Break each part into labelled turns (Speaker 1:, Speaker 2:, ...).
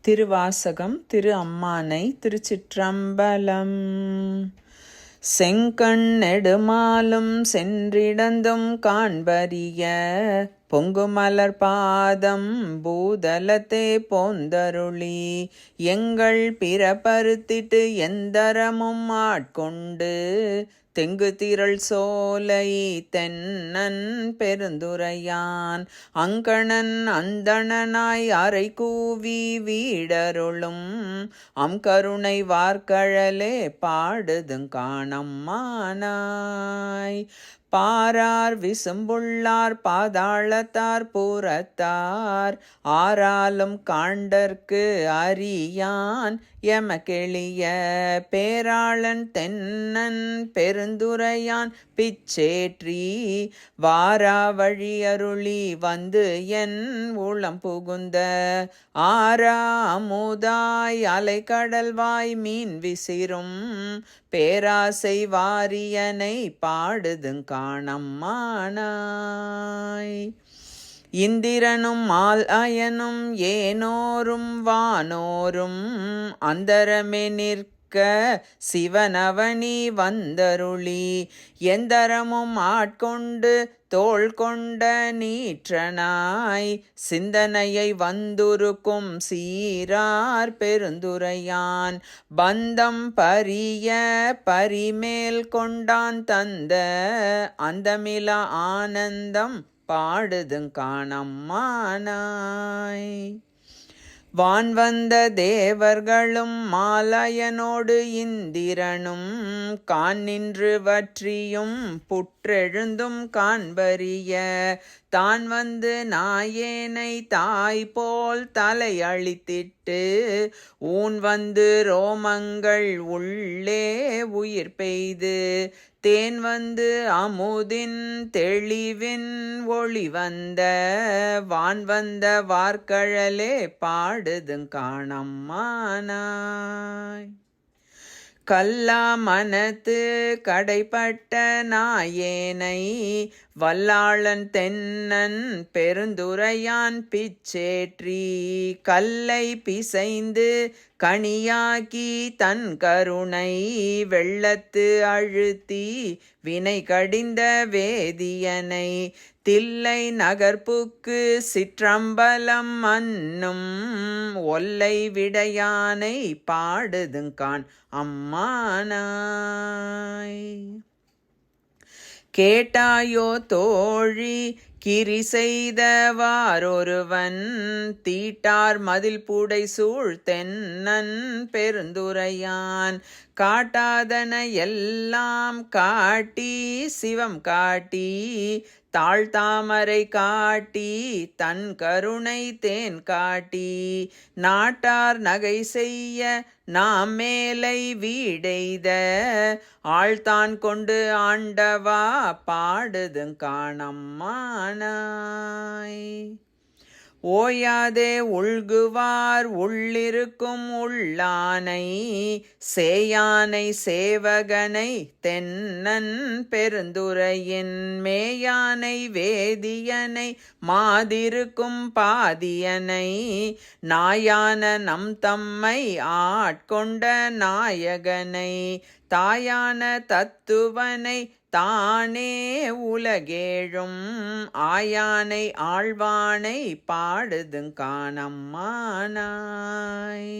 Speaker 1: திருவாசகம் திரு அம்மானை திருச்சிற்றம்பலம். செங்கண் நெடுமாலும் சென்றிடந்தும் காண்பரிய பொங்குமலர் பாதம் பூதலத்தே போந்தருளி எங்கள் பிறப்பறுத்திட்டு எந்தரமும் ஆட்கொண்டு தெங்கு திரள் சோலை தென்னன் பெருந்துரையான் அங்கணன் அந்தணனாய் அறை கூவி வீடருளும் கருணை வார்கழலே பாடுதுங்காணம்மானாய். பாரார் விசும்புள்ளார் பாதாளத்தார் பூரத்தார் ஆராலும் காண்டற்கு அறியான் எமக்கெளிய பேராளன் தென்னன் பெருந்துரையான் பிச்சேற்றி வாரா வழி அருளி வந்து என் உளம் புகுந்த ஆரா அமுதாய் அலைக்கடல்வாய் மீன் விசிறும் பேராசை வாரியனை பாடுதுங்காணம்மானாய். இந்திரனும் மால் அயனும் ஏனோரும் வானோரும் அந்தரமே நிற்க சிவனவனி வந்தருளி எந்தரமும் ஆட்கொண்டு தோள் கொண்ட நீற்றனாய் சிந்தனையை வந்துருக்கும் சீரார் பெருந்துரையான் பந்தம் பரிய பரிமேல் கொண்டான் தந்த அந்தமில ஆனந்தம் பாடுதுங்காணம்மானாய். வான் வந்த தேவர்களும் மாலயனோடு இந்திரனும் கான் நின்று வற்றியும் புற்றெழுந்தும் காண்பரிய தான் வந்து நாயேனை தாய் போல் தலை அழித்திட்டு ஊன் வந்து ரோமங்கள் உள்ளே உயிர் பெய்து தேன் வந்து அமுதின் தெளிவின் ஒளி வந்த வான் வந்த வார்கழலே பாடுதுங்காணம்மானாய். கல்லா மனத்து கடைப்பட்ட நாயேனை வல்லாளன் தென்னன் பெருந்துரையான் பிச்சேற்றி கல்லை பிசைந்து கனியாக்கி தன் கருணை வெள்ளத்து அழுத்தி வினை கடிந்த வேதியனை தில்லை நகர்ப்புக்கு சிற்றம்பலம் மன்னும் ஒல்லை விடையானை பாடுதுங்கான் அம்மானாய். கேட்டாயோ தோழி கிரி செய்தவாரொருவன் தீட்டார் மதில் பூடை சூழ் தென்னன் பெருந்துரையான் காட்டாதன எல்லாம் காட்டி சிவம் காட்டி தாழ்தாமரை காட்டி தன் கருணை தேன் காட்டி நாட்டார் நகை செய்ய நாம் மேலை வீடெய்த ஆழ்தான் கொண்டு ஆண்டவா பாடுதுங்காணம்மானாய். ஓயாதே உள்குவார் உள்ளிருக்கும் உள்ளானை சேயானை சேவகனை தென்னன் பெருந்துரையின் மேயானை வேதியனை மாதிருக்கும் பாதியனை நாயான நம் தம்மை ஆட்கொண்ட நாயகனை தாயான தத்துவனை தானே உலகேழும் ஆயானை ஆழ்வானை பாடுதுங்காணம்மானாய்.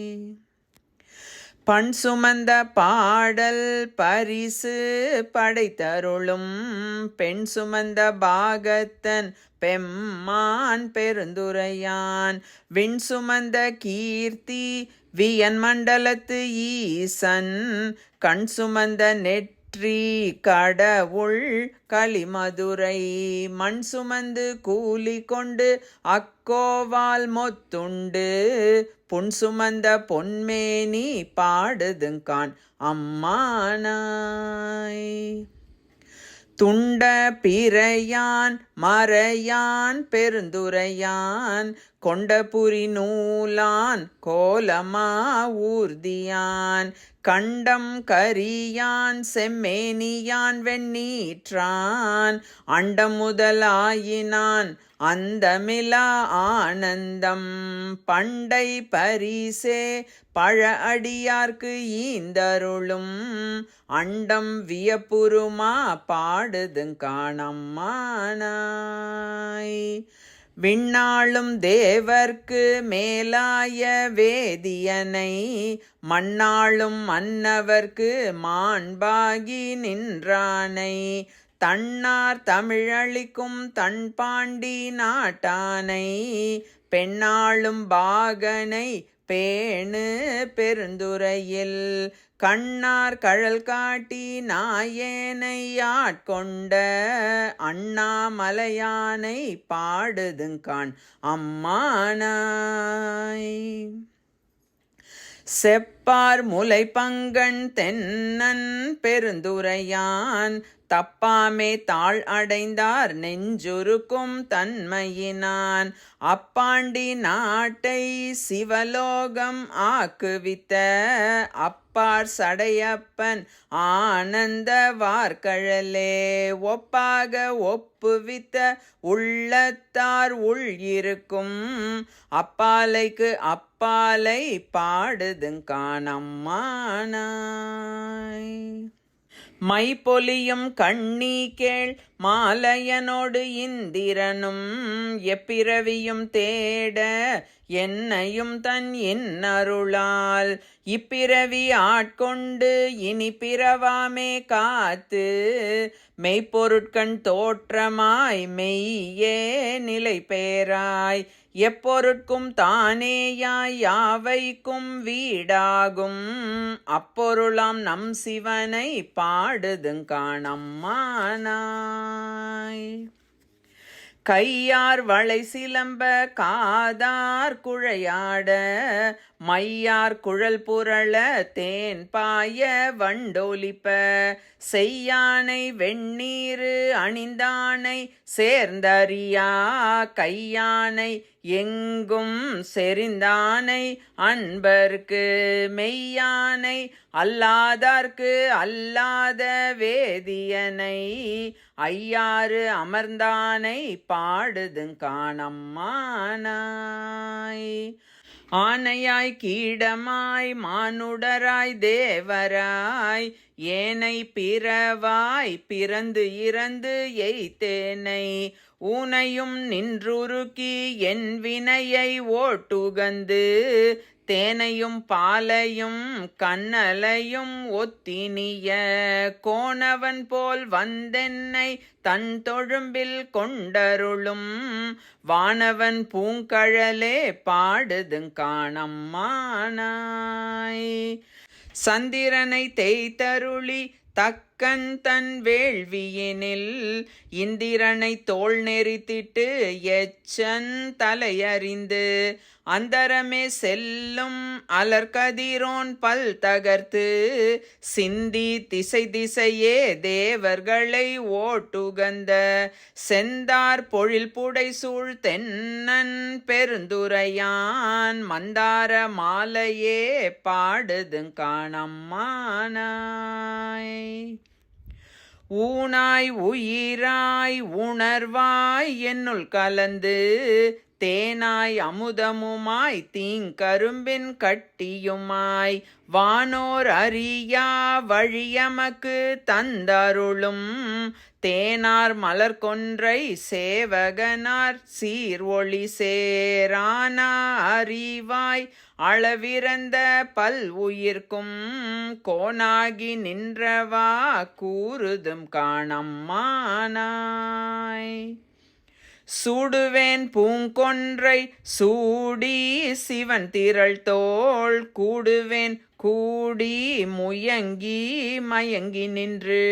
Speaker 1: பண் சுமந்த பாடல் பரிசு படைத்தருளும் பெண் சுமந்த பாகத்தன் பெம்மான் பெருந்துரையான் விண் சுமந்த கீர்த்தி வியன் மண்டலத்து ஈசன் கண் சுமந்த நெற்றி கடவுள் களிமதுரை மண் சுமந்து கூலி கொண்டு அக்கோவால் மொத்துண்டு புன் சுமந்த பொன்மேனி பாடுதுங்கான் அம்மானாய். துண்ட பிறையான் மறையான் பெருந்துரையான் கொண்டபுரி நூலான் கோலமா ஊர்தியான் கண்டம் கரியான் செம்மேனியான் வெண்ணீற்றான் அண்டம் முதலாயினான் அந்தமிலா ஆனந்தம் பண்டை பரிசே பழ அடியார்க்கு ஈந்தருளும் அண்டம் வியப்புருமா பாடுதுங்காணம்மானாய் விண்ணாளும் தேவர்க்கு மேலாய வேதியனை மண்ணாளும் மன்னவர்க்கு மாண்பாகி நின்றானை தன்னார் தமிழளிக்கும் தன்பாண்டி நாட்டானை பெண்ணாளும் பாகனை பேணு பெருந்துறையில் கண்ணார் கழல் காட்டி நாயேனை ஆட்கொண்ட அண்ணாமலையானை பாடுதுங்கான் அம்மானாய் செப்பார் முலை பங்கன் தென்னன் பெருந்துரையான் தப்பாமே தாழ் அடைந்தார் நெஞ்சுருக்கும் தன்மையினான் அப்பாண்டி நாட்டை சிவலோகம் ஆக்குவித்த அப்பார் சடையப்பன் ஆனந்த வார்கழலே ஒப்பாக ஒப்புவித்த உள்ளத்தார் உள் இருக்கும் அப்பாலைக்கு அப்பாலை பாடுதுங்காணம்மானாய் மைப்பொலியும் கண்ணி கேள் மாலையனோடு இந்திரனும் எப்பிறவியும் தேட என்னையும் தன் இன்னருளால் இப்பிறவி ஆட்கொண்டு இனி பிறவாமே காத்து மெய்ப்பொருட்கண் தோற்றமாய் மெய்யே நிலை பேராய் எப்பொருட்கும் தானேயாய் யாவைக்கும் வீடாகும் அப்பொருளாம் நம் சிவனை பாடுதுங்காணம்மானாய் கையார் வளை சிலம்ப காதார் குழையாட மையார் குழல் புரள தேன் பாய வண்டோலிப்ப செய்யானை வெண்ணீரு அணிந்தானை சேர்ந்தறியா கையானை எங்கும் செறிந்தானை அன்பர்க்கு மெய்யானை அல்லாதார்க்கு அல்லாத வேதியனை ஐயாறு அமர்ந்தானை பாடுதுங்காணம்மானாய் ஆனையாய் கீடமாய் மானுடராய் தேவராய் ஏனை பிறவாய் பிறந்து இறந்து எய்த்தேனை ஊனையும் நின்றுருக்கி என் வினையை ஓட்டுகந்து தேனையும் பாலையும் கண்ணலையும் ஒத்தினிய கோணவன் போல் வந்தென்னை தன் தொழும்பில் கொண்டருளும் வானவன் பூங்கழலே பாடுதுங்காணம்மானாய் சந்திரனை தேய்த்தருளி தக்கன் தன் வேள்வியினில் இந்திரனை தோள் நெறித்திட்டு எச்சன் தலையறிந்து அந்தரமே செல்லும் அலர்கதிரோன் பல் தகர்த்து சிந்தி திசை திசையே தேவர்களை ஓட்டுகந்த செந்தார் பொழில் புடை சூழ் தென்னன் பெருந்துரையான் மந்தார மாலையே பாடுதுங்காணம்மானாய் ஊனாய் உயிராய் உணர்வாய் என்னுள் கலந்து தேனாய் அமுதமுமாய் தீங்கரும்பின் கட்டியுமாய் வானோர் அறியா வழியமக்கு தந்தருளும் தேனார் மலர் கொன்றை சேவகனார் சீர் ஒளி சேரானா அறிவாய் அளவிறந்த பல் உயிர்க்கும் கோனாகி நின்றவா கூறுதும் காணம்மானாய் சூடுவேன் பூங்கொன்றை சூடி சிவன் திரள் தோள் கூடுவேன் கூடி முயங்கி மயங்கி நின்று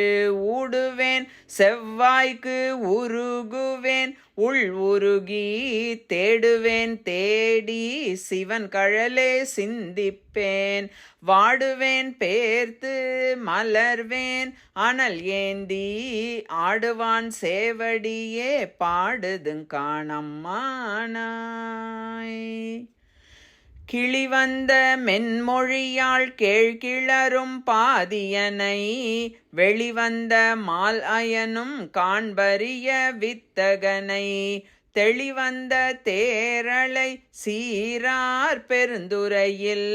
Speaker 1: ஊடுவேன் செவ்வாய்க்கு உருகுவேன் உள் உருகி தேடுவேன் தேடி சிவன் கழலே சிந்திப்பேன் வாடுவேன் பேர்த்து மலர்வேன் அனல் ஏந்தி ஆடுவான் சேவடியே பாடுதுங்காணம்மானாய். கிளிவந்த மென்மொழியாள் கேழ்கிளரும் பாதியனை வெளிவந்த மால் அயனும் காண்பரிய வித்தகனை தெளிவந்த தேரளை சீரார் பெருந்துறையில்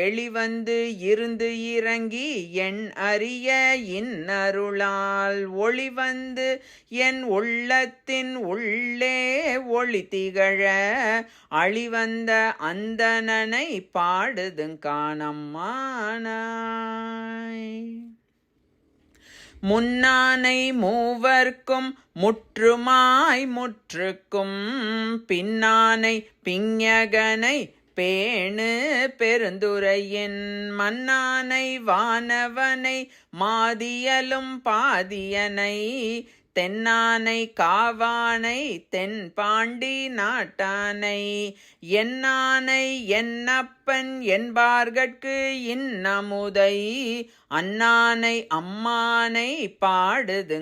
Speaker 1: எளிவந்து இருந்து இறங்கி என் அறிய இன்னருளால் ஒளிவந்து என் உள்ளத்தின் உள்ளே ஒளி திகழ அழிவந்த அந்தணனை பாடுதுங்காணம்மானாய். முன்னானை மூவர்க்கும் முற்றுமாய் முற்றுக்கும் பின்னானை பிஞகனை பேணு பெருந்துறையின் மன்னானை வானவனை மாதியலும் பாதியனை தென்னானை காவானை தென்பாண்டி நாட்டானை என்னானை என்னப்பன் என்பார்கட்கு இன்னமுதை அன்னானை அம்மானை பாடுதுங்காணம்மானாய்.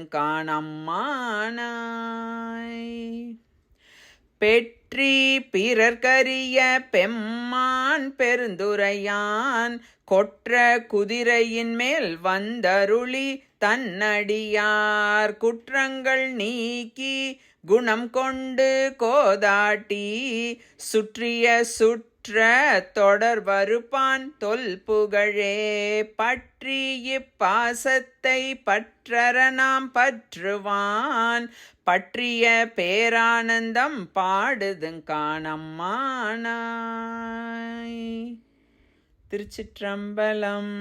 Speaker 1: பெற்றி பிறர்கரிய பெம்மான் பெருந்துரையான் கொற்ற குதிரையின் மேல் வந்தருளி தன்னடியார் குற்றங்கள் நீக்கி குணம் கொண்டு கோதாட்டி சுற்றிய சுற்ற தொடர் வருப்பான் தொல் புகழே பற்றி இப்பாசத்தை பற்றற நாம் பற்றுவான் பற்றிய பேரானந்தம் பாடுதுங்காணம்மானாய். திருச்சிற்றம்பலம்.